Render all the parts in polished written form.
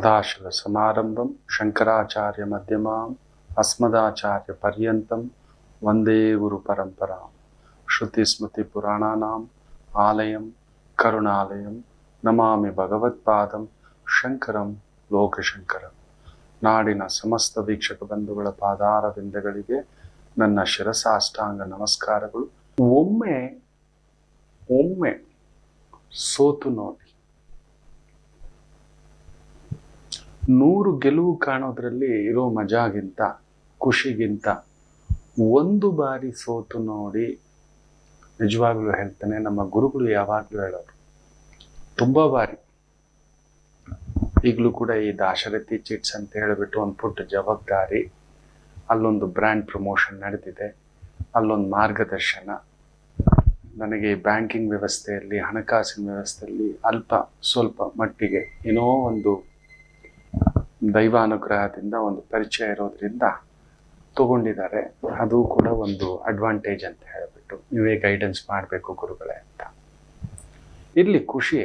ಸದಾಶಿವಸಮಾರಂಭಂ ಶಂಕರಾಚಾರ್ಯಮಧ್ಯಮಾಂ ಅಸ್ಮದಾಚಾರ್ಯಪರ್ಯಂತಂ ವಂದೇ ಗುರುಪರಂಪರಾಂ. ಶ್ರುತಿಸ್ಮೃತಿಪುರಾಣಾನಾಂ ಆಲಯಂ ಕರುಣಾಲಯಂ ನಮಾಮಿ ಭಗವತ್ಪಾದಂ ಶಂಕರಂ ಲೋಕಶಂಕರಂ. ನಾಡಿನ ಸಮಸ್ತ ವೀಕ್ಷಕ ಬಂಧುಗಳ ಪಾದಾರವಿಂದಗಳಿಗೆ ನನ್ನ ಶಿರಸಾಷ್ಟಾಂಗ ನಮಸ್ಕಾರಗಳು. ಒಮ್ಮೆ ಸೋತು ನೋಡಿ. 100 ಗೆಲುವು ಕಾಣೋದ್ರಲ್ಲಿ ಇರೋ ಮಜಾಗಿಂತ, ಖುಷಿಗಿಂತ ಒಂದು ಬಾರಿ ಸೋತು ನೋಡಿ. ನಿಜವಾಗ್ಲೂ ಹೇಳ್ತೇನೆ, ನಮ್ಮ ಗುರುಗಳು ಯಾವಾಗ್ಲೂ ಹೇಳೋರು, ತುಂಬಾ ಬಾರಿ. ಈಗಲೂ ಕೂಡ ಈ ದಾಶರಥಿ ಚಿಟ್ಸ್ ಅಂತ ಹೇಳಿಬಿಟ್ಟು ಒಂದು ಪುಟ್ಟ ಜವಾಬ್ದಾರಿ, ಅಲ್ಲೊಂದು ಬ್ರ್ಯಾಂಡ್ ಪ್ರಮೋಷನ್ ನಡೆದಿದೆ, ಅಲ್ಲೊಂದು ಮಾರ್ಗದರ್ಶನ. ನನಗೆ ಬ್ಯಾಂಕಿಂಗ್ ವ್ಯವಸ್ಥೆಯಲ್ಲಿ, ಹಣಕಾಸಿನ ವ್ಯವಸ್ಥೆಯಲ್ಲಿ ಸ್ವಲ್ಪ ಮಟ್ಟಿಗೆ ಏನೋ ಒಂದು ದೈವಾನುಗ್ರಹದಿಂದ ಒಂದು ಪರಿಚಯ ಇರೋದ್ರಿಂದ ತಗೊಂಡಿದ್ದಾರೆ. ಅದು ಕೂಡ ಒಂದು ಅಡ್ವಾಂಟೇಜ್ ಅಂತ ಹೇಳಿಬಿಟ್ಟು, ನೀವೇ ಗೈಡೆನ್ಸ್ ಮಾಡಬೇಕು ಗುರುಗಳೇ ಅಂತ. ಇಲ್ಲಿ ಖುಷಿ,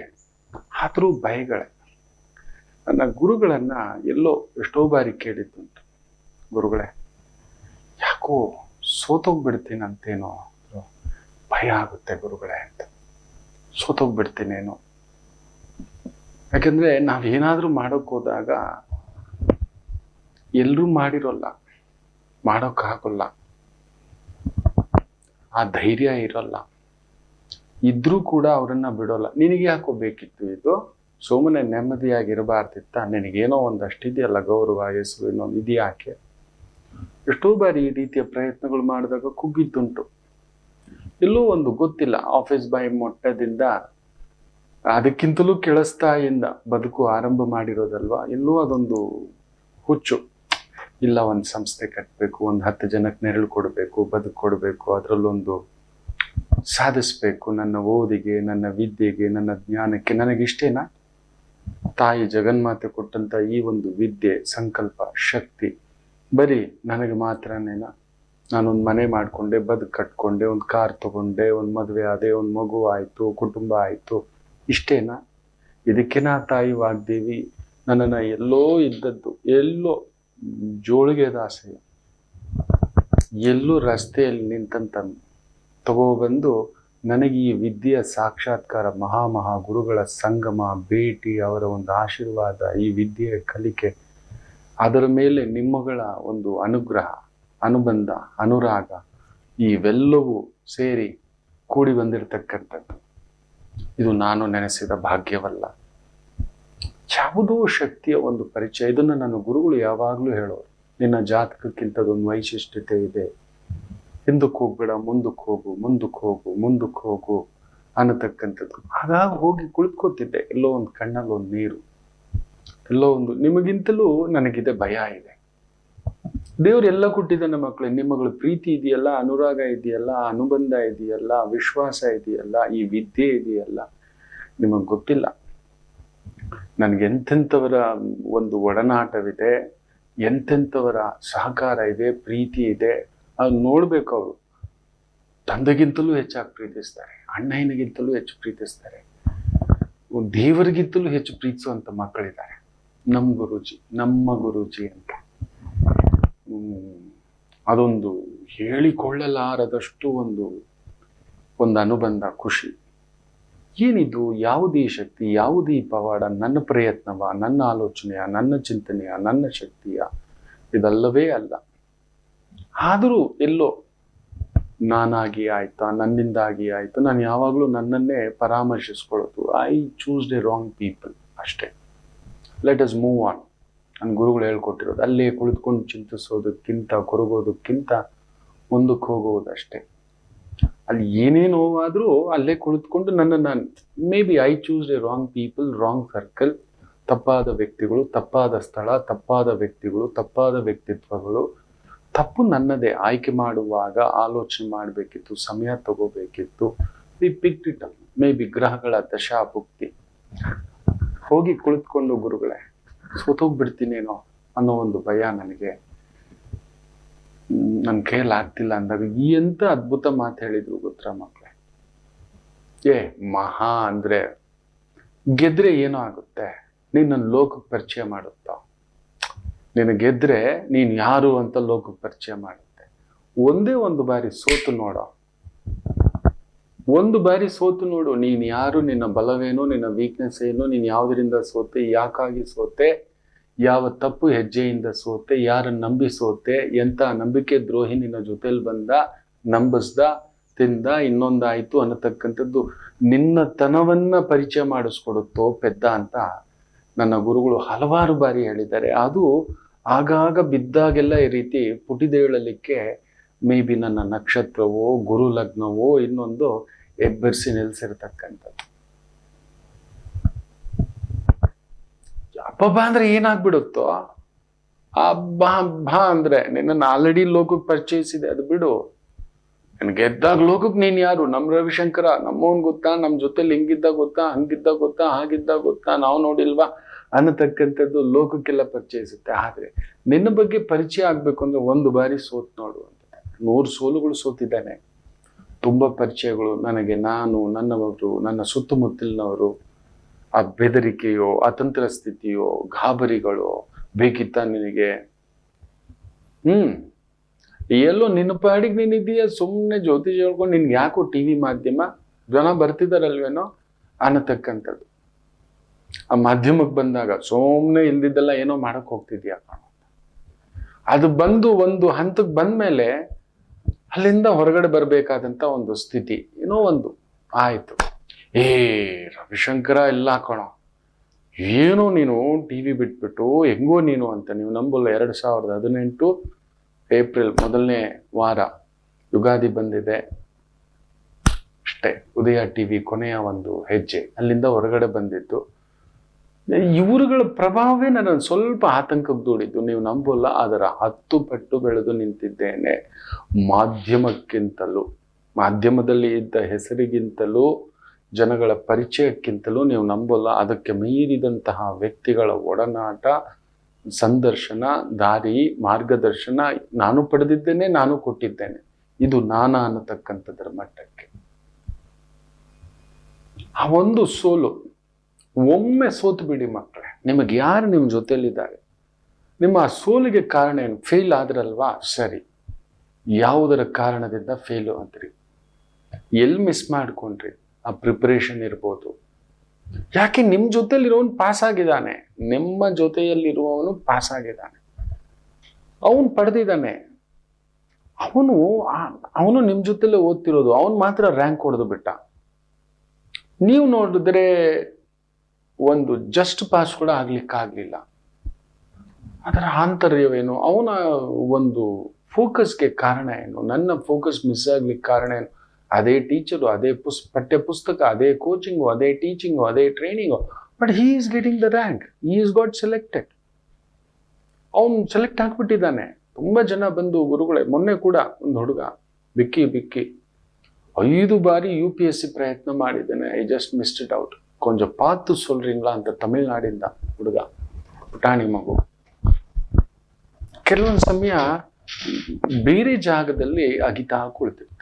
ಆದರೂ ಭಯಗಳೇ. ನನ್ನ ಗುರುಗಳನ್ನ ಎಷ್ಟೋ ಬಾರಿ ಕೇಳಿದ್ದುಂಟು, ಗುರುಗಳೇ ಯಾಕೋ ಸೋತೋಗ್ಬಿಡ್ತೀನಂತೇನೋ ಭಯ ಆಗುತ್ತೆ ಗುರುಗಳೇ ಅಂತ. ಸೋತೋಗ್ಬಿಡ್ತೀನೇನೋ, ಯಾಕಂದ್ರೆ ನಾವೇನಾದ್ರೂ ಮಾಡೋಕ್ ಹೋದಾಗ ಎಲ್ಲರೂ ಮಾಡಿರೋಲ್ಲ, ಮಾಡೋಕ್ಕಾಗಲ್ಲ, ಆ ಧೈರ್ಯ ಇರೋಲ್ಲ. ಇದ್ರೂ ಕೂಡ ಅವರನ್ನ ಬಿಡೋಲ್ಲ. ನಿನಗೆ ಯಾಕೋ ಬೇಕಿತ್ತು ಇದು, ಸುಮ್ಮನೆ ನೆಮ್ಮದಿಯಾಗಿರಬಾರ್ದಿತ್ತ, ನಿನಗೇನೋ ಒಂದಷ್ಟಿದೆಯಲ್ಲ ಗೌರವ, ಹೆಸರು, ಇನ್ನೊಂದು ಇದ್ಯಾಕೆ. ಎಷ್ಟೋ ಬಾರಿ ಈ ರೀತಿಯ ಪ್ರಯತ್ನಗಳು ಮಾಡಿದಾಗ ಕುಗ್ಗಿದ್ದುಂಟು. ಎಲ್ಲೋ ಒಂದು ಗೊತ್ತಿಲ್ಲ, ಆಫೀಸ್ ಬಾಯ್ ಮೊಟ್ಟದಿಂದ ಅದಕ್ಕಿಂತಲೂ ಕೆಳಸ್ತಾಯಿಂದ ಬದುಕು ಆರಂಭ ಮಾಡಿರೋದಲ್ವಾ, ಎಲ್ಲೋ ಅದೊಂದು ಹುಚ್ಚು. ಇಲ್ಲ, ಒಂದು ಸಂಸ್ಥೆ ಕಟ್ಟಬೇಕು, ಒಂದು 10 ಜನಕ್ಕೆ ನೆರಳು ಕೊಡಬೇಕು, ಬದುಕು ಕೊಡಬೇಕು, ಅದರಲ್ಲೊಂದು ಸಾಧಿಸ್ಬೇಕು, ನನ್ನ ಓದಿಗೆ, ನನ್ನ ವಿದ್ಯೆಗೆ, ನನ್ನ ಜ್ಞಾನಕ್ಕೆ. ನನಗಿಷ್ಟೇನಾ? ತಾಯಿ ಜಗನ್ಮಾತೆ ಕೊಟ್ಟಂತ ಈ ಒಂದು ವಿದ್ಯೆ, ಸಂಕಲ್ಪ, ಶಕ್ತಿ ಬರೀ ನನಗೆ ಮಾತ್ರನೇನಾ? ನಾನೊಂದು ಮನೆ ಮಾಡಿಕೊಂಡೆ, ಬದುಕು ಕಟ್ಕೊಂಡೆ, ಒಂದು ಕಾರ್ ತಗೊಂಡೆ, ಒಂದು ಮದುವೆ ಆದೆ, ಒಂದು ಮಗು ಆಯಿತು, ಕುಟುಂಬ ಆಯಿತು, ಇಷ್ಟೇನಾ? ಇದಕ್ಕೇನಾ ತಾಯಿ ವಾಗ್ದೇವಿ ನನ್ನನ್ನು ಎಲ್ಲೋ ಇದ್ದದ್ದು, ಎಲ್ಲೋ ಜೋಳಿಗೆ ದಾಸೆ, ಎಲ್ಲೂ ರಸ್ತೆಯಲ್ಲಿ ನಿಂತಂತ ತಗೋಬಂದು ನನಗೆ ಈ ವಿದ್ಯೆಯ ಸಾಕ್ಷಾತ್ಕಾರ, ಮಹಾ ಗುರುಗಳ ಸಂಗಮ, ಭೇಟಿ, ಅವರ ಒಂದು ಆಶೀರ್ವಾದ, ಈ ವಿದ್ಯೆಯ ಕಲಿಕೆ, ಅದರ ಮೇಲೆ ನಿಮ್ಮಗಳ ಒಂದು ಅನುಗ್ರಹ, ಅನುಬಂಧ, ಅನುರಾಗ, ಇವೆಲ್ಲವೂ ಸೇರಿ ಕೂಡಿ ಬಂದಿರತಕ್ಕಂಥದ್ದು. ಇದು ನಾನು ನೆನೆಸಿದ ಭಾಗ್ಯವಲ್ಲ, ಯಾವುದೋ ಶಕ್ತಿಯ ಒಂದು ಪರಿಚಯ. ಇದನ್ನು ನನ್ನ ಗುರುಗಳು ಯಾವಾಗಲೂ ಹೇಳೋರು, ನಿನ್ನ ಜಾತಕಕ್ಕಿಂತದೊಂದು ವೈಶಿಷ್ಟ್ಯತೆ ಇದೆ, ಹಿಂದಕ್ಕೆ ಹೋಗ್ಬೇಡ, ಮುಂದಕ್ಕೆ ಹೋಗು ಅನ್ನತಕ್ಕಂಥದ್ದು. ಹಾಗಾಗಿ ಹೋಗಿ ಕುಳಿತುಕೋತಿದ್ದೆ. ಎಲ್ಲೋ ಒಂದು ಕಣ್ಣಲ್ಲಿ ಒಂದು ನೀರು, ಎಲ್ಲೋ ಒಂದು ನಿಮಗಿಂತಲೂ ನನಗಿದೆ ಭಯ ಇದೆ. ದೇವ್ರು ಎಲ್ಲ ಕೊಟ್ಟಿದ್ದಾನೆ ಮಕ್ಕಳೇ. ನಿಮ್ಮಗಳ ಪ್ರೀತಿ ಇದೆಯಲ್ಲ, ಅನುರಾಗ ಇದೆಯಲ್ಲ, ಅನುಬಂಧ ಇದೆಯಲ್ಲ, ವಿಶ್ವಾಸ ಇದೆಯಲ್ಲ, ಈ ವಿದ್ಯೆ ಇದೆಯಲ್ಲ, ನಿಮಗೆ ಗೊತ್ತಿಲ್ಲ. ನನಗೆ ಎಂತೆಂಥವರ ಒಂದು ಒಡನಾಟವಿದೆ, ಎಂತೆಂಥವರ ಸಹಕಾರ ಇದೆ, ಪ್ರೀತಿ ಇದೆ. ಅದು ನೋಡ್ಬೇಕು. ಅವರು ತಂದೆಗಿಂತಲೂ ಹೆಚ್ಚಾಗಿ ಪ್ರೀತಿಸ್ತಾರೆ, ಅಣ್ಣಯ್ಯನಿಗಿಂತಲೂ ಹೆಚ್ಚು ಪ್ರೀತಿಸ್ತಾರೆ, ದೇವರಿಗಿಂತಲೂ ಹೆಚ್ಚು ಪ್ರೀತಿಸುವಂತ ಮಕ್ಕಳಿದ್ದಾರೆ. ನಮ್ಮ ಗುರೂಜಿ ಅಂತ. ಅದೊಂದು ಹೇಳಿಕೊಳ್ಳಲಾರದಷ್ಟು ಒಂದು ಅನುಬಂಧ, ಖುಷಿ. ಏನಿದು? ಯಾವುದೇ ಶಕ್ತಿ, ಯಾವುದೇ ಪವಾಡ, ನನ್ನ ಪ್ರಯತ್ನವ, ನನ್ನ ಆಲೋಚನೆಯ, ನನ್ನ ಚಿಂತನೆಯ, ನನ್ನ ಶಕ್ತಿಯ? ಇದಲ್ಲವೇ ಅಲ್ಲ. ಆದರೂ ಎಲ್ಲೋ ನಾನಾಗಿ ಆಯ್ತಾ, ನನ್ನಿಂದಾಗಿ ಆಯ್ತು. ನಾನು ಯಾವಾಗಲೂ ನನ್ನನ್ನೇ ಪರಾಮರ್ಶಿಸ್ಕೊಳ್ಳೋದು. I choose the wrong people, ಅಷ್ಟೇ. Let us move on. ನನ್ನ ಗುರುಗಳು ಹೇಳ್ಕೊಟ್ಟಿರೋದು ಅಲ್ಲೇ ಕುಳಿತುಕೊಂಡು ಚಿಂತಿಸೋದಕ್ಕಿಂತ, ಕೊರಗೋದಕ್ಕಿಂತ ಮುಂದಕ್ಕೆ ಹೋಗೋದಷ್ಟೇ. ಅಲ್ಲಿ ಏನೇ ನೋವಾದರೂ ಅಲ್ಲೇ ಕುಳಿತುಕೊಂಡು ನಾನು may be I choose A wrong people, wrong circle, ತಪ್ಪಾದ ವ್ಯಕ್ತಿಗಳು, ತಪ್ಪಾದ ಸ್ಥಳ, ತಪ್ಪಾದ ವ್ಯಕ್ತಿಗಳು, ತಪ್ಪಾದ ವ್ಯಕ್ತಿತ್ವಗಳು. ತಪ್ಪು ನನ್ನದೇ. ಆಯ್ಕೆ ಮಾಡುವಾಗ ಆಲೋಚನೆ ಮಾಡಬೇಕಿತ್ತು, ಸಮಯ ತಗೋಬೇಕಿತ್ತು. We picked it up. Maybe ಗ್ರಹಗಳ ದಶಾಭುಕ್ತಿ. ಹೋಗಿ ಕುಳಿತುಕೊಂಡು ಗುರುಗಳೇ ಸೋತೋಗ್ಬಿಡ್ತೀನೇನೋ ಅನ್ನೋ ಒಂದು ಭಯ ನನಗೆ. ನನ್ನ ಕೈಯಲ್ಲಿ ಆಗ್ತಿಲ್ಲ ಅಂದಾಗ ಎಂತ ಅದ್ಭುತ ಮಾತು ಹೇಳಿದ್ರು ಗೊತ್ತಾ ಮಕ್ಕಳೇ? ಮಹಾ ಅಂದ್ರೆ ಗೆದ್ರೆ ಏನೋ ಆಗುತ್ತೆ, ನಿನ್ನ ಲೋಕಕ್ಕೆ ಪರಿಚಯ ಮಾಡುತ್ತಾ. ನಿನ್ನ ಗೆದ್ರೆ ನೀನು ಯಾರು ಅಂತ ಲೋಕಕ್ಕೆ ಪರಿಚಯ ಮಾಡುತ್ತೆ. ಒಂದೇ ಒಂದು ಬಾರಿ ಸೋತು ನೋಡೋ, ಒಂದು ಬಾರಿ ಸೋತು ನೋಡು. ನೀನು ಯಾರು, ನಿನ್ನ ಬಲವೇನು, ನಿನ್ನ ವೀಕ್ನೆಸ್ ಏನು, ನೀನು ಯಾವುದರಿಂದ ಸೋತೆ, ಯಾಕಾಗಿ ಸೋತೆ, ಯಾವ ತಪ್ಪು ಹೆಜ್ಜೆಯಿಂದ ಸೋತೆ, ಯಾರನ್ನು ನಂಬಿ ಸೋತೆ, ಎಂಥ ನಂಬಿಕೆ ದ್ರೋಹಿ ನಿನ್ನ ಜೊತೆಲಿ ಬಂದ, ನಂಬಿಸ್ದ, ತಿಂದ, ಇನ್ನೊಂದಾಯ್ತು ಅನ್ನತಕ್ಕಂಥದ್ದು ನಿನ್ನ ತನವನ್ನ ಪರಿಚಯ ಮಾಡಿಸ್ಕೊಡುತ್ತೋ ಪೆದ್ದ ಅಂತ ನನ್ನ ಗುರುಗಳು ಹಲವಾರು ಬಾರಿ ಹೇಳಿದ್ದಾರೆ. ಅದು ಆಗಾಗ ಬಿದ್ದಾಗೆಲ್ಲ ಈ ರೀತಿ ಪುಟಿದೇಳಲಿಕ್ಕೆ ಮೇ ಬಿ ನನ್ನ ನಕ್ಷತ್ರವೋ ಗುರು ಲಗ್ನವೋ ಇನ್ನೊಂದು ಎಬ್ಬರಿಸಿ ನಿಲ್ಸಿರ್ತಕ್ಕಂಥದ್ದು. ಅಬ್ಬಬ್ಬ ಅಂದ್ರೆ ಏನಾಗ್ಬಿಡುತ್ತೋ, ಅಬ್ಬಾ ಬಾ ಅಂದ್ರೆ ನಿನ್ನನ್ನು ಆಲ್ರೆಡಿ ಲೋಕಕ್ಕೆ ಪರಿಚಯಿಸಿದೆ, ಅದು ಬಿಡು. ನನ್ ಗೆದ್ದಾಗ ಲೋಕಕ್ಕೆ ನೀನ್ ಯಾರು, ನಮ್ ರವಿಶಂಕರ ನಮ್ಮವನ್ ಗೊತ್ತಾ, ನಮ್ ಜೊತೆಲಿ ಹಿಂಗಿದ್ದ ಗೊತ್ತಾ, ಹಂಗಿದ್ದ ಗೊತ್ತಾ, ಹಾಗಿದ್ದ ಗೊತ್ತಾ, ನಾವು ನೋಡಿಲ್ವಾ ಅನ್ನತಕ್ಕಂಥದ್ದು ಲೋಕಕ್ಕೆಲ್ಲ ಪರಿಚಯಿಸುತ್ತೆ. ಆದ್ರೆ ನಿನ್ನ ಬಗ್ಗೆ ಪರಿಚಯ ಆಗ್ಬೇಕು ಅಂದ್ರೆ ಒಂದು ಬಾರಿ ಸೋತ್ ನೋಡು ಅಂತ. 100 ಸೋಲುಗಳು ಸೋತಿದ್ದಾನೆ, ತುಂಬಾ ಪರಿಚಯಗಳು ನನಗೆ, ನಾನು, ನನ್ನವರು, ನನ್ನ ಸುತ್ತಮುತ್ತಲಿನವರು, ಆ ಬೆದರಿಕೆಯೋ, ಅತಂತ್ರ ಸ್ಥಿತಿಯೋ, ಗಾಬರಿಗಳು ಬೇಕಿತ್ತ ನಿನಗೆ? ಎಲ್ಲೋ ನಿನ್ನ ಪಾಡಿಗೆ ನೀನಿದೀಯ, ಸುಮ್ಮನೆ ಜ್ಯೋತಿಷ ಹೇಳ್ಕೊಂಡು ನಿನ್ಗೆ ಯಾಕೋ ಟಿವಿ ಮಾಧ್ಯಮ ಜನ ಬರ್ತಿದಾರಲ್ವೇನೋ ಅನ್ನತಕ್ಕಂಥದ್ದು. ಆ ಮಾಧ್ಯಮಕ್ಕೆ ಬಂದಾಗ ಸುಮ್ಮನೆ ಇಲ್ದಿದ್ದೆಲ್ಲ ಏನೋ ಮಾಡಕ್ ಹೋಗ್ತಿದ್ಯಾ ಕಾಣೋ. ಅದು ಬಂದು ಒಂದು ಹಂತಕ್ಕೆ ಬಂದ್ಮೇಲೆ ಅಲ್ಲಿಂದ ಹೊರಗಡೆ ಬರ್ಬೇಕಾದಂತ ಒಂದು ಸ್ಥಿತಿ ಏನೋ ಒಂದು ಆಯ್ತು. ರವಿಶಂಕರ ಎಲ್ಲ ಕಣೋ, ಏನೋ ನೀನು ಟಿವಿ ಬಿಟ್ಬಿಟ್ಟು ಹೆಂಗೋ ನೀನು ಅಂತ ನೀವು ನಂಬಲ್ಲ. 2018 ಏಪ್ರಿಲ್ 1ನೇ ವಾರ ಯುಗಾದಿ ಬಂದಿದೆ ಅಷ್ಟೇ. ಉದಯ ಟಿವಿ ಕೊನೆಯ ಒಂದು ಹೆಜ್ಜೆ, ಅಲ್ಲಿಂದ ಹೊರಗಡೆ ಬಂದಿದ್ದು. ಇವರುಗಳ ಪ್ರಭಾವವೇ ನನ್ನನ್ನು ಸ್ವಲ್ಪ ಆತಂಕಕ್ಕೆ ದೂಡಿದ್ದು, ನೀವು ನಂಬಲ್ಲ. ಅದರ 10 ಪಟ್ಟು ಬೆಳೆದು ನಿಂತಿದ್ದೇನೆ. ಮಾಧ್ಯಮಕ್ಕಿಂತಲೂ, ಮಾಧ್ಯಮದಲ್ಲಿ ಇದ್ದ ಹೆಸರಿಗಿಂತಲೂ, ಜನಗಳ ಪರಿಚಯಕ್ಕಿಂತಲೂ ನೀವು ನಂಬಲ್ಲ, ಅದಕ್ಕೆ ಮೀರಿದಂತಹ ವ್ಯಕ್ತಿಗಳ ಒಡನಾಟ, ಸಂದರ್ಶನ, ದಾರಿ, ಮಾರ್ಗದರ್ಶನ ನಾನು ಪಡೆದಿದ್ದೇನೆ, ನಾನು ಕೊಟ್ಟಿದ್ದೇನೆ. ಇದು ನಾನಾ ಅನ್ನತಕ್ಕಂಥದ್ರ ಮಟ್ಟಕ್ಕೆ. ಆ ಒಂದು ಸೋಲು, ಒಮ್ಮೆ ಸೋತು ಬಿಡಿ ಮಕ್ಕಳೇ. ನಿಮಗೆ ಯಾರು ನಿಮ್ಮ ಜೊತೆಲಿದ್ದಾರೆ, ನಿಮ್ಮ ಆ ಸೋಲಿಗೆ ಕಾರಣ ಏನು? ಫೇಲ್ ಆದ್ರಲ್ವಾ, ಸರಿ, ಯಾವುದರ ಕಾರಣದಿಂದ ಫೇಲು ಅಂದ್ರಿ, ಎಲ್ಲಿ ಮಿಸ್ ಮಾಡ್ಕೊಂಡ್ರಿ? ಆ ಪ್ರಿಪರೇಷನ್ ಇರ್ಬೋದು. ಯಾಕೆ ನಿಮ್ಮ ಜೊತೆಲಿರೋನು ಪಾಸ್ ಆಗಿದ್ದಾನೆ, ನಿಮ್ಮ ಜೊತೆಯಲ್ಲಿರುವವನು ಪಾಸ್ ಆಗಿದ್ದಾನೆ, ಅವನು ಪಡೆದಿದ್ದಾನೆ, ಅವನು ನಿಮ್ಮ ಜೊತೆಲೇ ಓದ್ತಿರೋದು, ಅವನು ಮಾತ್ರ ರ್ಯಾಂಕ್ ಹೊಡೆದು ಬಿಟ್ಟ. ನೀವು ನೋಡಿದ್ರೆ ಒಂದು ಜಸ್ಟ್ ಪಾಸ್ ಕೂಡ ಆಗ್ಲಿಕ್ಕಾಗ್ಲಿಲ್ಲ. ಅದರ ಆಂತರ್ಯವೇನು, ಅವನ ಒಂದು ಫೋಕಸ್ಗೆ ಕಾರಣ ಏನು, ನನ್ನ ಫೋಕಸ್ ಮಿಸ್ ಆಗ್ಲಿಕ್ಕೆ ಕಾರಣ ಏನು? ಅದೇ ಟೀಚರು, ಅದೇ ಪಠ್ಯ ಪುಸ್ತಕ, ಅದೇ ಕೋಚಿಂಗು, ಅದೇ ಟೀಚಿಂಗು, ಅದೇ training, but he is getting the rank, he is got selected. ಅವನು ಸೆಲೆಕ್ಟ್ ಆಗ್ಬಿಟ್ಟಿದ್ದಾನೆ. ತುಂಬಾ ಜನ ಬಂದು, ಗುರುಗಳೇ, ಮೊನ್ನೆ ಕೂಡ ಒಂದು ಹುಡುಗ ಬಿಕ್ಕಿ 5 ಬಾರಿ UPSC ಪ್ರಯತ್ನ ಮಾಡಿದ್ದೇನೆ, I just missed it out, ಕೊಂಚ ಪಾತು ಸೊಲ್ರಿಂಗ್ಲಾ ಅಂತ ತಮಿಳ್ನಾಡಿಂದ ಹುಡುಗ, ಪುಟಾಣಿ ಮಗು. ಕೆಲವೊಂದು ಸಮಯ ಬೇರೆ ಜಾಗದಲ್ಲಿ ಅಗಿತಾ ಕುಳಿತಿರ್ತಾರೆ,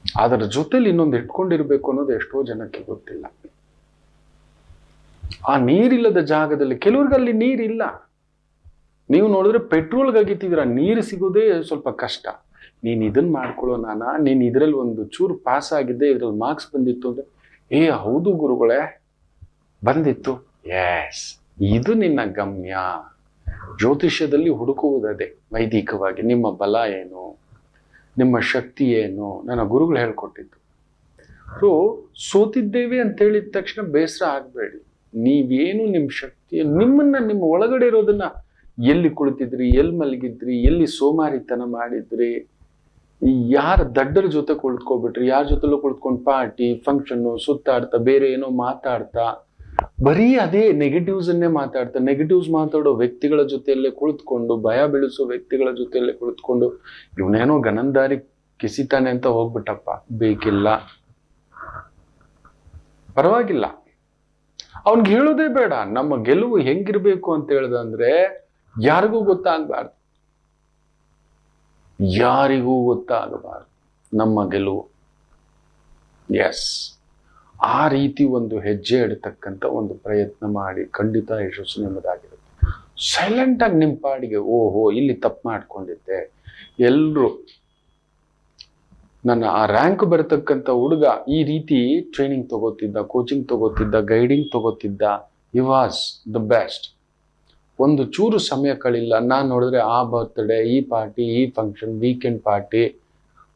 ಅದರ ಜೊತೆಲಿ ಇನ್ನೊಂದು ಇಟ್ಕೊಂಡಿರ್ಬೇಕು ಅನ್ನೋದು ಎಷ್ಟೋ ಜನಕ್ಕೆ ಗೊತ್ತಿಲ್ಲ. ಆ ನೀರಿಲ್ಲದ ಜಾಗದಲ್ಲಿ ಕೆಲವ್ರಿಗೆ ಅಲ್ಲಿ ನೀರಿಲ್ಲ. ನೀವು ನೋಡಿದ್ರೆ ಪೆಟ್ರೋಲ್ಗೆ ಅಗಿತಿದ್ರ, ನೀರು ಸಿಗೋದೇ ಸ್ವಲ್ಪ ಕಷ್ಟ. ನೀನ್ ಇದನ್ನ ಮಾಡ್ಕೊಳ್ಳೋ, ನೀನ್ ಇದ್ರಲ್ಲಿ ಒಂದು ಚೂರು ಪಾಸ್ ಆಗಿದ್ದೆ, ಇದ್ರಲ್ಲಿ ಮಾರ್ಕ್ಸ್ ಬಂದಿತ್ತು ಅಂದ್ರೆ, ಹೌದು ಗುರುಗಳೇ ಬಂದಿತ್ತು, ಎಸ್, ಇದು ನಿನ್ನ ಗಮ್ಯ. ಜ್ಯೋತಿಷ್ಯದಲ್ಲಿ ಹುಡುಕುವುದದೇ ವೈದಿಕವಾಗಿ. ನಿಮ್ಮ ಬಲ ಏನು, ನಿಮ್ಮ ಶಕ್ತಿ ಏನು, ನನ್ನ ಗುರುಗಳು ಹೇಳ್ಕೊಟ್ಟಿದ್ದು. ಸೊ ಸೋತಿದ್ದೇವೆ ಅಂತ ಹೇಳಿದ ತಕ್ಷಣ ಬೇಸರ ಆಗ್ಬೇಡಿ. ನೀವೇನು ನಿಮ್ಮ ಶಕ್ತಿ, ನಿಮ್ಮ ಒಳಗಡೆ ಇರೋದನ್ನ, ಎಲ್ಲಿ ಕುಳಿತಿದ್ರಿ, ಎಲ್ಲಿ ಮಲಗಿದ್ರಿ, ಎಲ್ಲಿ ಸೋಮಾರಿತನ ಮಾಡಿದ್ರಿ, ಯಾರ ದಡ್ಡರ ಜೊತೆ ಕುಳಿತ್ಕೊಬಿಟ್ರಿ, ಯಾರ ಜೊತೆಲೂ ಕುಳಿತ್ಕೊಂಡು ಪಾರ್ಟಿ ಫಂಕ್ಷನ್ನು ಸುತ್ತಾಡ್ತಾ, ಬೇರೆ ಏನೋ ಮಾತಾಡ್ತಾ, ಬರೀ ಅದೇ ನೆಗೆಟಿವ್ಸ್ ಅನ್ನೇ ಮಾತಾಡ್ತಾ, ನೆಗೆಟಿವ್ಸ್ ಮಾತಾಡೋ ವ್ಯಕ್ತಿಗಳ ಜೊತೆಯಲ್ಲೇ ಕುಳಿತುಕೊಂಡು, ಭಯ ಬೀಳಿಸೋ ವ್ಯಕ್ತಿಗಳ ಜೊತೆಯಲ್ಲೇ ಕುಳಿತುಕೊಂಡು, ಇವನೇನೋ ಗನಂದಾರಿ ಕಿಸಿತಾನೆ ಅಂತ ಹೋಗ್ಬಿಟ್ಟಪ್ಪ, ಬೇಕಿಲ್ಲ, ಪರವಾಗಿಲ್ಲ. ಅವನ್ಗೆ ಹೇಳೋದೇ ಬೇಡ. ನಮ್ಮ ಗೆಲುವು ಹೆಂಗಿರ್ಬೇಕು ಅಂತ ಹೇಳ್ದಂದ್ರೆ, ಯಾರಿಗೂ ಗೊತ್ತಾಗಬಾರ್ದು, ಯಾರಿಗೂ ಗೊತ್ತಾಗಬಾರ್ದು ನಮ್ಮ ಗೆಲುವು. ಎಸ್, ಆ ರೀತಿ ಒಂದು ಹೆಜ್ಜೆ ಇಡತಕ್ಕಂಥ ಒಂದು ಪ್ರಯತ್ನ ಮಾಡಿ, ಖಂಡಿತ ಯಶಸ್ಸು ನಿಮ್ಮದಾಗಿರುತ್ತೆ. ಸೈಲೆಂಟಾಗಿ ನಿಮ್ಮ ಪಾಡಿಗೆ, ಓಹೋ ಇಲ್ಲಿ ತಪ್ಪು ಮಾಡ್ಕೊಂಡಿದ್ದೆ. ಎಲ್ಲರೂ ನನ್ನ ಆ ರ್ಯಾಂಕ್ ಬರತಕ್ಕಂಥ ಹುಡುಗ ಈ ರೀತಿ ಟ್ರೈನಿಂಗ್ ತಗೋತಿದ್ದ, ಕೋಚಿಂಗ್ ತಗೋತಿದ್ದ, ಗೈಡಿಂಗ್ ತಗೋತಿದ್ದ, ಹಿ ವಾಸ್ ದ ಬೆಸ್ಟ್. ಒಂದು ಚೂರು ಸಮಯ ಕಳಿಲ್ಲ. ನಾನು ನೋಡಿದ್ರೆ ಆ ಬರ್ತ್ಡೇ, ಈ ಪಾರ್ಟಿ, ಈ ಫಂಕ್ಷನ್, ವೀಕೆಂಡ್ ಪಾರ್ಟಿ,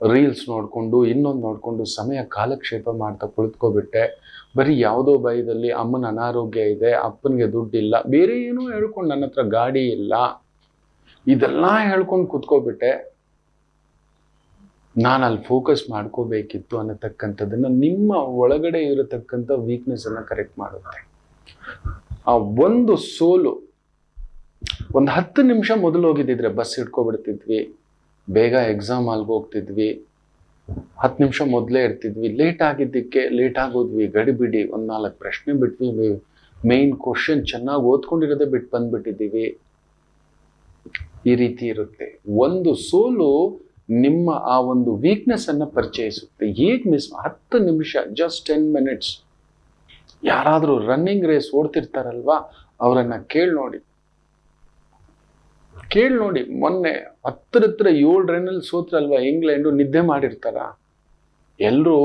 ರೀಲ್ಸ್ ನೋಡಿಕೊಂಡು ಇನ್ನೊಂದು ನೋಡಿಕೊಂಡು ಸಮಯ ಕಾಲಕ್ಷೇಪ ಮಾಡ್ತಾ ಕುಳಿತುಕೊಬಿಟ್ಟೆ. ಬರೀ ಯಾವುದೋ ಭಯದಲ್ಲಿ ಅಮ್ಮನ ಅನಾರೋಗ್ಯ ಇದೆ, ಅಪ್ಪನಿಗೆ ದುಡ್ಡಿಲ್ಲ, ಬೇರೆ ಏನೋ ಹೇಳ್ಕೊಂಡು, ನನ್ನ ಹತ್ರ ಗಾಡಿ ಇಲ್ಲ, ಇದೆಲ್ಲ ಹೇಳ್ಕೊಂಡು ಕುತ್ಕೋಬಿಟ್ಟೆ. ನಾನು ಅಲ್ಲಿ ಫೋಕಸ್ ಮಾಡ್ಕೋಬೇಕಿತ್ತು ಅನ್ನತಕ್ಕಂಥದ್ದನ್ನು ನಿಮ್ಮ ಒಳಗಡೆ ಇರತಕ್ಕಂಥ ವೀಕ್ನೆಸ್ ಅನ್ನು ಕರೆಕ್ಟ್ ಮಾಡುತ್ತೆ. ಆ ಒಂದು ಸೋಲು, ಒಂದು 10 ನಿಮಿಷ ಮೊದಲು ಹೋಗಿದ್ದಿದ್ರೆ ಬಸ್ ಇಟ್ಕೊಬಿಡ್ತಿದ್ವಿ, ಬೇಗ ಎಕ್ಸಾಮ್ ಅಲ್ಗೆ ಹೋಗ್ತಿದ್ವಿ, 10 ನಿಮಿಷ ಮೊದಲೇ ಇರ್ತಿದ್ವಿ. ಲೇಟ್ ಆಗಿದ್ದಕ್ಕೆ ಲೇಟ್ ಆಗೋದ್ವಿ, ಗಡಿಬಿಡಿ, 1-4 ಪ್ರಶ್ನೆ ಬಿಟ್ವಿ, ಮೇನ್ ಕ್ವಶನ್ ಚೆನ್ನಾಗಿ ಓದ್ಕೊಂಡಿರೋದೇ ಬಿಟ್ಟು ಬಂದ್ಬಿಟ್ಟಿದ್ದೀವಿ. ಈ ರೀತಿ ಇರುತ್ತೆ. ಒಂದು ಸೋಲು ನಿಮ್ಮ ಆ ಒಂದು ವೀಕ್ನೆಸ್ ಅನ್ನ ಪರಿಚಯಿಸುತ್ತೆ. ಹೇಗೆ ಮಿಸ್ 10 ನಿಮಿಷ, ಜಸ್ಟ್ 10 ಮಿನಿಟ್ಸ್. ಯಾರಾದರೂ ರನ್ನಿಂಗ್ ರೇಸ್ ಓಡ್ತಿರ್ತಾರಲ್ವಾ, ಅವರನ್ನ ಕೇಳಿ ನೋಡಿ. ಮೊನ್ನೆ 10 7 ರನ್ನಲ್ಲಿ ಸೋತ್ರಲ್ವಾ ಇಂಗ್ಲೆಂಡು, ನಿದ್ದೆ ಮಾಡಿರ್ತಾರ? ಎಲ್ಲರೂ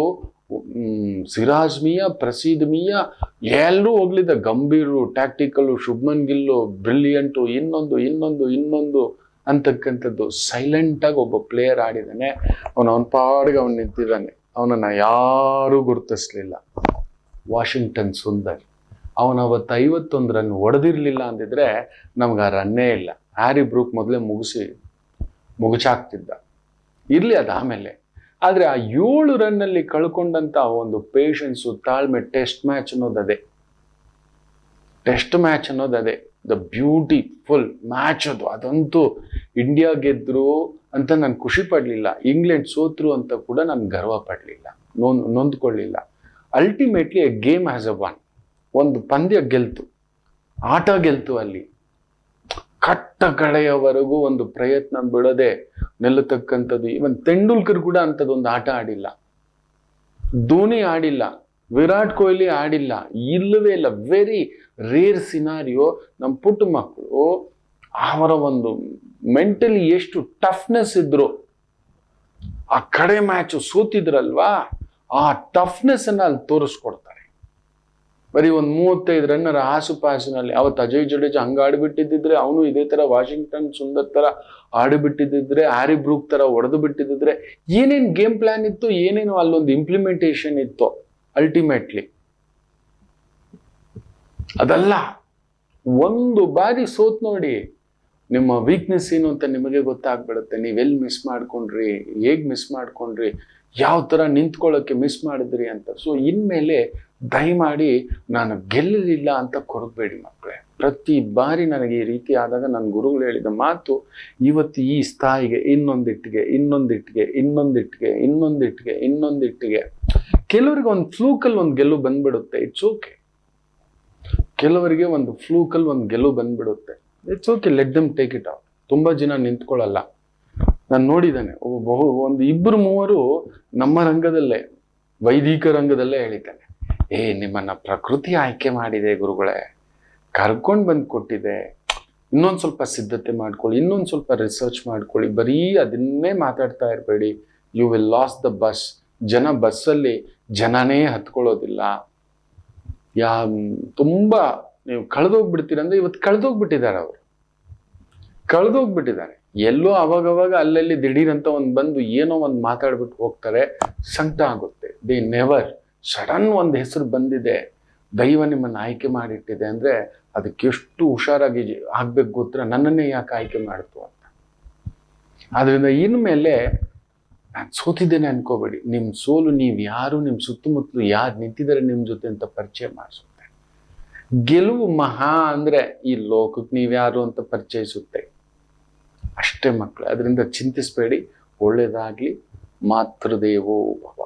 ಸಿರಾಜ್ ಮಿಯಾ, ಪ್ರಸೀದ್ ಮಿಯಾ ಎಲ್ಲರೂ ಹೋಗ್ಲಿದ್ದ, ಗಂಭೀರು, ಟ್ಯಾಕ್ಟಿಕಲ್ಲು, ಶುಭ್ಮನ್ ಗಿಲ್ಲು ಬ್ರಿಲಿಯಂಟು, ಇನ್ನೊಂದು ಅಂತಕ್ಕಂಥದ್ದು. ಸೈಲೆಂಟಾಗಿ ಒಬ್ಬ ಪ್ಲೇಯರ್ ಆಡಿದ್ದಾನೆ, ಅವನ ಪಾಡಿಗೆ ಅವನು ನಿಂತಿದ್ದಾನೆ, ಅವನನ್ನ ಯಾರೂ ಗುರುತಿಸ್ಲಿಲ್ಲ. ವಾಷಿಂಗ್ಟನ್ ಸುಂದರ್, ಅವನವತ್ತು 51 ರನ್ ಹೊಡೆದಿರ್ಲಿಲ್ಲ ಅಂದಿದ್ರೆ ನಮ್ಗೆ ಆ ರನ್ನೇ ಇಲ್ಲ. ಹ್ಯಾರಿ ಬ್ರೂಕ್ ಮೊದಲೇ ಮುಗುಚಾಕ್ತಿದ್ದ, ಇರ್ಲಿ ಅದು ಆಮೇಲೆ. ಆದ್ರೆ ಆ 7 ರನ್ನಲ್ಲಿ ಕಳ್ಕೊಂಡಂತ ಒಂದು ಪೇಷನ್ಸು, ತಾಳ್ಮೆ, ಟೆಸ್ಟ್ ಮ್ಯಾಚ್ ಅನ್ನೋದದೇ ದ ಬ್ಯೂಟಿಫುಲ್ ಮ್ಯಾಚ್ ಅದು. ಅದಂತೂ ಇಂಡಿಯಾ ಗೆದ್ರು ಅಂತ ನಾನು ಖುಷಿ ಪಡ್ಲಿಲ್ಲ, ಇಂಗ್ಲೆಂಡ್ ಸೋತ್ರು ಅಂತ ಕೂಡ ನಾನು ಗರ್ವ ಪಡ್ಲಿಲ್ಲ, ನೊಂದ್ಕೊಳ್ಳಿಲ್ಲ. Ultimately a game has a one. ಒಂದು ಪಂದ್ಯ ಗೆಲ್ತು, ಆಟ ಗೆಲ್ತು. ಅಲ್ಲಿ ಕಟ್ಟ ಕಡೆಯವರೆಗೂ ಒಂದು ಪ್ರಯತ್ನ ಬಿಡದೆ ನಿಲ್ಲತಕ್ಕಂಥದ್ದು. ಇವನ್ ತೆಂಡೂಲ್ಕರ್ ಕೂಡ ಅಂಥದ್ದೊಂದು ಆಟ ಆಡಿಲ್ಲ, ಧೋನಿ ಆಡಿಲ್ಲ, ವಿರಾಟ್ ಕೊಹ್ಲಿ ಆಡಿಲ್ಲ, ಇಲ್ಲವೇ ಇಲ್ಲ. Very rare scenario. ನಮ್ಮ ಪುಟ್ಟ ಮಕ್ಕಳು ಅವರ ಒಂದು ಮೆಂಟಲಿ ಎಷ್ಟು ಟಫ್ನೆಸ್ ಇದ್ರು, ಆ ಕಡೆ ಮ್ಯಾಚ್ ಸೋತಿದ್ರಲ್ವಾ, ಆ ಟಫ್ನೆಸ್ ಅನ್ನ ಅಲ್ಲಿ ತೋರಿಸ್ಕೊಡ್ತಾರೆ. ಬರೀ ಒಂದು 35 ರನ್ನರ ಆಸುಪಾಸಿನಲ್ಲಿ. ಅವತ್ತು ಅಜಯ್ ಜಡೇಜಾ ಹಂಗ ಆಡಿಬಿಟ್ಟಿದ್ರೆ, ಅವನು ಇದೇ ತರ ವಾಷಿಂಗ್ಟನ್ ಸುಂದರ್ ತರ ಆಡಿಬಿಟ್ಟಿದ್ರೆ, ಹ್ಯಾರಿ ಬ್ರೂಕ್ ತರ ಹೊಡೆದು ಬಿಟ್ಟಿದ್ರೆ, ಏನೇನು ಗೇಮ್ ಪ್ಲಾನ್ ಇತ್ತು, ಏನೇನು ಅಲ್ಲೊಂದು ಇಂಪ್ಲಿಮೆಂಟೇಷನ್ ಇತ್ತು. ಅಲ್ಟಿಮೇಟ್ಲಿ ಅದಲ್ಲ. ಒಂದು ಬಾರಿ ಸೋತ್ ನೋಡಿ, ನಿಮ್ಮ ವೀಕ್ನೆಸ್ ಏನು ಅಂತ ನಿಮಗೆ ಗೊತ್ತಾಗ್ಬಿಡುತ್ತೆ. ನೀವೆಲ್ಲಿ ಮಿಸ್ ಮಾಡ್ಕೊಂಡ್ರಿ, ಹೇಗ್ ಮಿಸ್ ಮಾಡ್ಕೊಂಡ್ರಿ, ಯಾವ ತರ ನಿಂತ್ಕೊಳ್ಳೋಕೆ ಮಿಸ್ ಮಾಡಿದ್ರಿ ಅಂತ. ಸೊ ಇನ್ಮೇಲೆ ದಯಮಾಡಿ ನಾನು ಗೆಲ್ಲಲಿಲ್ಲ ಅಂತ ಕೊರಗಬೇಡಿ ಮಕ್ಕಳೇ. ಪ್ರತಿ ಬಾರಿ ನನಗೆ ಈ ರೀತಿ ಆದಾಗ ನನ್ನ ಗುರುಗಳು ಹೇಳಿದ ಮಾತು, ಇವತ್ತು ಈ ಸ್ಥಾಯಿಗೆ ಇನ್ನೊಂದಿಟ್ಟಿಗೆ. ಕೆಲವರಿಗೆ ಒಂದು ಫ್ಲೂಕಲ್ಲಿ ಒಂದು ಗೆಲುವು ಬಂದ್ಬಿಡುತ್ತೆ, ಇಟ್ಸ್ ಓಕೆ. ಕೆಲವರಿಗೆ ಒಂದು ಫ್ಲೂಕಲ್ಲಿ ಒಂದು ಗೆಲುವು ಬಂದ್ಬಿಡುತ್ತೆ, it's okay, let them take it out. ತುಂಬಾ ಜನ ನಿಂತ್ಕೊಳ್ಳಲ್ಲ. ನಾನು ನೋಡಿದ್ದೇನೆ, ಒಂದು 2-3 ನಮ್ಮ ರಂಗದಲ್ಲೇ, ವೈದಿಕ ರಂಗದಲ್ಲೇ ಹೇಳಿದ್ದಾನೆ, ನಿಮ್ಮನ್ನ ಪ್ರಕೃತಿ ಆಯ್ಕೆ ಮಾಡಿದೆ ಗುರುಗಳೇ, ಕರ್ಕೊಂಡು ಬಂದು ಕೊಟ್ಟಿದೆ, ಇನ್ನೊಂದು ಸ್ವಲ್ಪ ಸಿದ್ಧತೆ ಮಾಡ್ಕೊಳ್ಳಿ, ಇನ್ನೊಂದು ಸ್ವಲ್ಪ ರಿಸರ್ಚ್ ಮಾಡ್ಕೊಳ್ಳಿ, ಬರೀ ಅದನ್ನೇ ಮಾತಾಡ್ತಾ ಇರಬೇಡಿ. You will lose the bus. ಬಸ್ಸಲ್ಲಿ ಜನನೇ ಹತ್ಕೊಳ್ಳೋದಿಲ್ಲ. ತುಂಬಾ ನೀವು ಕಳೆದೋಗ್ಬಿಡ್ತೀರ ಅಂದ್ರೆ, ಇವತ್ತು ಕಳೆದೋಗ್ಬಿಟ್ಟಿದ್ದಾರೆ. ಎಲ್ಲೋ ಅವಾಗವಾಗ ಅಲ್ಲಲ್ಲಿ ದಿಢೀರಂತ ಒಂದು ಬಂದು ಏನೋ ಒಂದು ಮಾತಾಡ್ಬಿಟ್ಟು ಹೋಗ್ತಾರೆ, ಸಂಕಟ ಆಗುತ್ತೆ. ದೇ ನೆವರ್ ಸಡನ್ ಒಂದು ಹೆಸರು ಬಂದಿದೆ, ದೈವ ನಿಮ್ಮನ್ನು ಆಯ್ಕೆ ಮಾಡಿಟ್ಟಿದೆ ಅಂದ್ರೆ ಅದಕ್ಕೆ ಎಷ್ಟು ಹುಷಾರಾಗಿ ಆಗ್ಬೇಕು ಗೊತ್ತಾ, ನನ್ನನ್ನೇ ಯಾಕೆ ಆಯ್ಕೆ ಮಾಡ್ತು ಅಂತ. ಆದ್ರಿಂದ ಇನ್ಮೇಲೆ ನಾನು ಸೋತಿದ್ದೇನೆ ಅನ್ಕೋಬೇಡಿ. ನಿಮ್ಮ ಸೋಲು ನೀವು ಯಾರು, ನಿಮ್ಮ ಸುತ್ತಮುತ್ತಲು ಯಾರು ನಿಂತಿದ್ದಾರೆ ನಿಮ್ಮ ಜೊತೆ ಅಂತ ಪರಿಚಯ ಮಾಡಿಸುತ್ತೆ. ಗೆಲುವು ಮಹಾ ಅಂದ್ರೆ ಈ ಲೋಕಕ್ಕೆ ನೀವ್ಯಾರು ಅಂತ ಪರಿಚಯಿಸುತ್ತೆ ಅಷ್ಟೇ ಮಕ್ಕಳು. ಅದರಿಂದ ಚಿಂತಿಸಬೇಡಿ. ಒಳ್ಳೇದಾಗ್ಲಿ. ಮಾತೃದೇವೋ ಭವ.